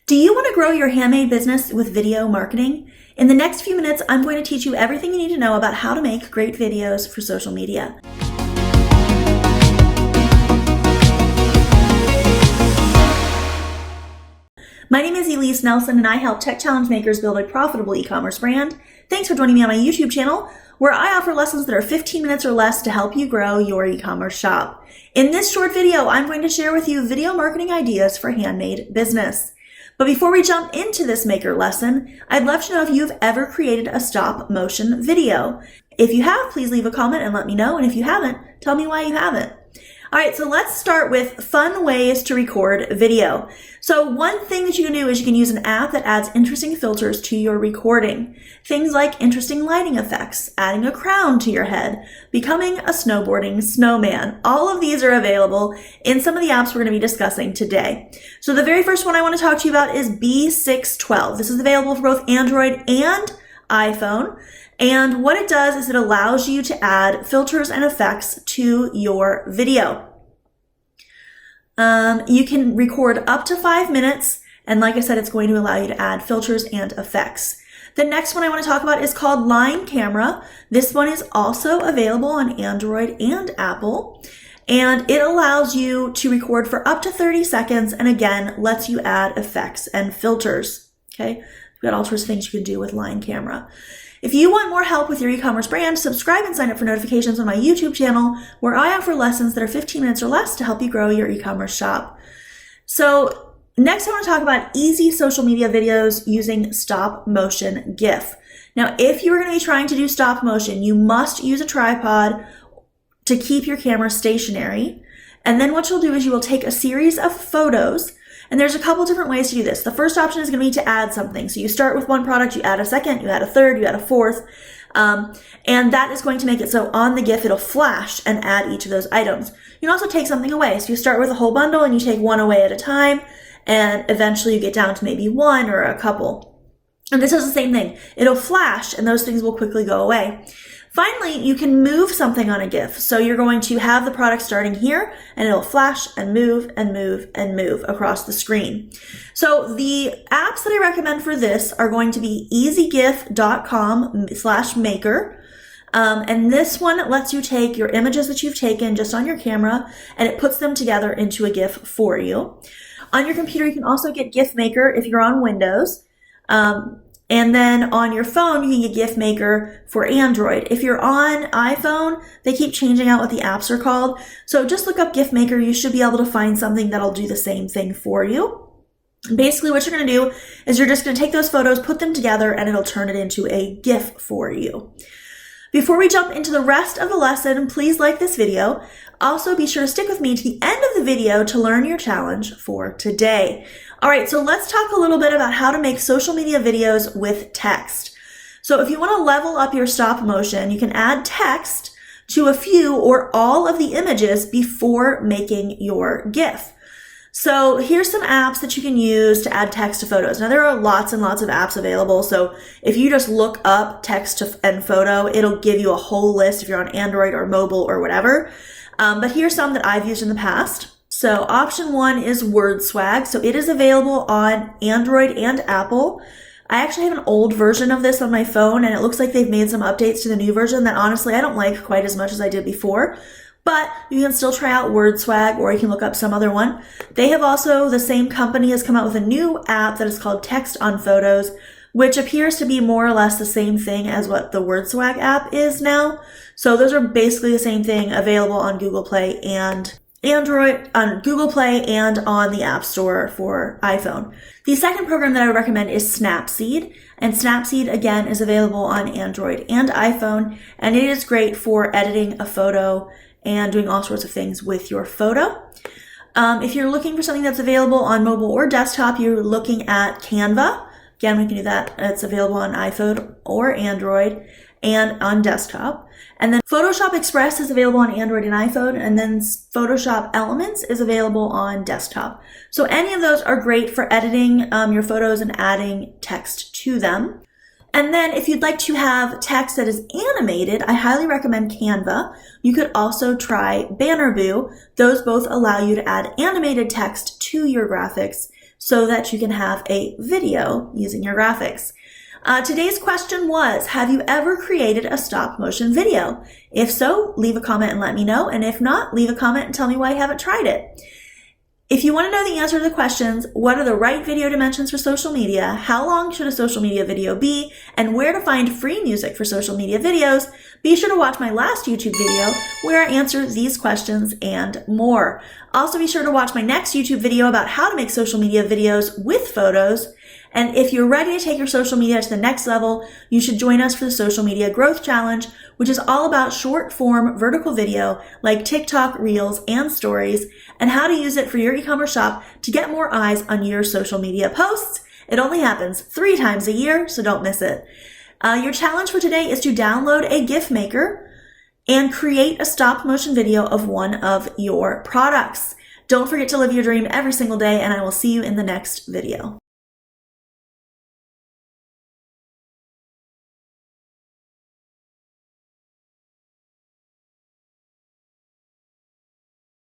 Do you want to grow your handmade business with video marketing? In the next few minutes, I'm going to teach you everything you need to know about how to make great videos for social media. My name is ELISE Nelson, and I help tech challenge makers build a profitable e-commerce brand. Thanks for joining me on my YouTube channel, where I offer lessons that are 15 minutes or less to help you grow your e-commerce shop. In this short video, I'm going to share with you video marketing ideas for handmade business. But before we jump into this maker lesson, I'd love to know if you've ever created a stop motion video. If you have, please leave a comment and let me know. And if you haven't, tell me why you haven't. All right, so let's start with fun ways to record video. So one thing that you can do is you can use an app that adds interesting filters to your recording. Things like interesting lighting effects, adding a crown to your head, becoming a snowboarding snowman. All of these are available in some of the apps we're going to be discussing today. So the very first one I want to talk to you about is B612. This is available for both Android and iPhone. And what it does is it allows you to add filters and effects to your video. You can record up to 5 minutes, and like I said, it's going to allow you to add filters and effects. The next one I want to talk about is called Line Camera. This one is also available on Android and Apple, and it allows you to record for up to 30 seconds, and again, lets you add effects and filters. Okay, we've got all sorts of things you can do with Line Camera. If you want more help with your e-commerce brand, subscribe and sign up for notifications on my YouTube channel, where I offer lessons that are 15 minutes or less to help you grow your e-commerce shop. So next I want to talk about easy social media videos using stop motion GIF. Now, if you're going to be trying to do stop motion, you must use a tripod to keep your camera stationary. And then what you'll do is you will take a series of photos. And there's a couple different ways to do this. The first option is going to be to add something. So you start with one product, you add a second, you add a third, you add a fourth. And that is going to make it so on the GIF, it'll flash and add each of those items. You can also take something away. So you start with a whole bundle and you take one away at a time. And eventually you get down to maybe one or a couple. And this is the same thing. It'll flash and those things will quickly go away. Finally, you can move something on a GIF. So you're going to have the product starting here and it'll flash and move and move and move across the screen. So the apps that I recommend for this are going to be easygif.com/maker. And this one lets you take your images that you've taken just on your camera and it puts them together into a GIF for you. On your computer, you can also get GIF Maker if you're on Windows. And then on your phone, you can get GIF Maker for Android. If you're on iPhone, they keep changing out what the apps are called. So just look up GIF Maker. You should be able to find something that'll do the same thing for you. Basically, what you're going to do is you're just going to take those photos, put them together, and it'll turn it into a GIF for you. Before we jump into the rest of the lesson, please like this video. Also, be sure to stick with me to the end of the video to learn your challenge for today. All right, so let's talk a little bit about how to make social media videos with text. So if you want to level up your stop motion, you can add text to a few or all of the images before making your GIF. So here's some apps that you can use to add text to photos. Now there are lots and lots of apps available. So if you just look up text and photo, it'll give you a whole list if you're on Android or mobile or whatever. But here's some that I've used in the past. So option one is WordSwag. So it is available on Android and Apple. I actually have an old version of this on my phone and it looks like they've made some updates to the new version that honestly I don't like quite as much as I did before. But you can still try out WordSwag or you can look up some other one. They have also, the same company has come out with a new app that is called Text on Photos, which appears to be more or less the same thing as what the WordSwag app is now. So those are basically the same thing, available on Google Play and Android, on Google Play and on the App Store for iPhone. The second program that I would recommend is Snapseed. And Snapseed, again, is available on Android and iPhone. And it is great for editing a photo and doing all sorts of things with your photo. If you're looking for something that's available on mobile or desktop, you're looking at Canva. Again, we can do that. It's available on iPhone or Android and on desktop. And then Photoshop Express is available on Android and iPhone, and then Photoshop Elements is available on desktop. So any of those are great for editing your photos and adding text to them. And then if you'd like to have text that is animated, I highly recommend Canva. You could also try Bannerboo. Those both allow you to add animated text to your graphics so that you can have a video using your graphics. Today's question was, have you ever created a stop motion video? If so, leave a comment and let me know. And if not, leave a comment and tell me why you haven't tried it. If you want to know the answer to the questions, what are the right video dimensions for social media, how long should a social media video be, and where to find free music for social media videos, be sure to watch my last YouTube video where I answer these questions and more. Also be sure to watch my next YouTube video about how to make social media videos with photos. And if you're ready to take your social media to the next level, you should join us for the Social Media Growth Challenge, which is all about short form vertical video like TikTok, Reels, and Stories, and how to use it for your e-commerce shop to get more eyes on your social media posts. It only happens 3 times a year, so don't miss it. Your challenge for today is to download a GIF Maker and create a stop motion video of one of your products. Don't forget to live your dream every single day, and I will see you in the next video.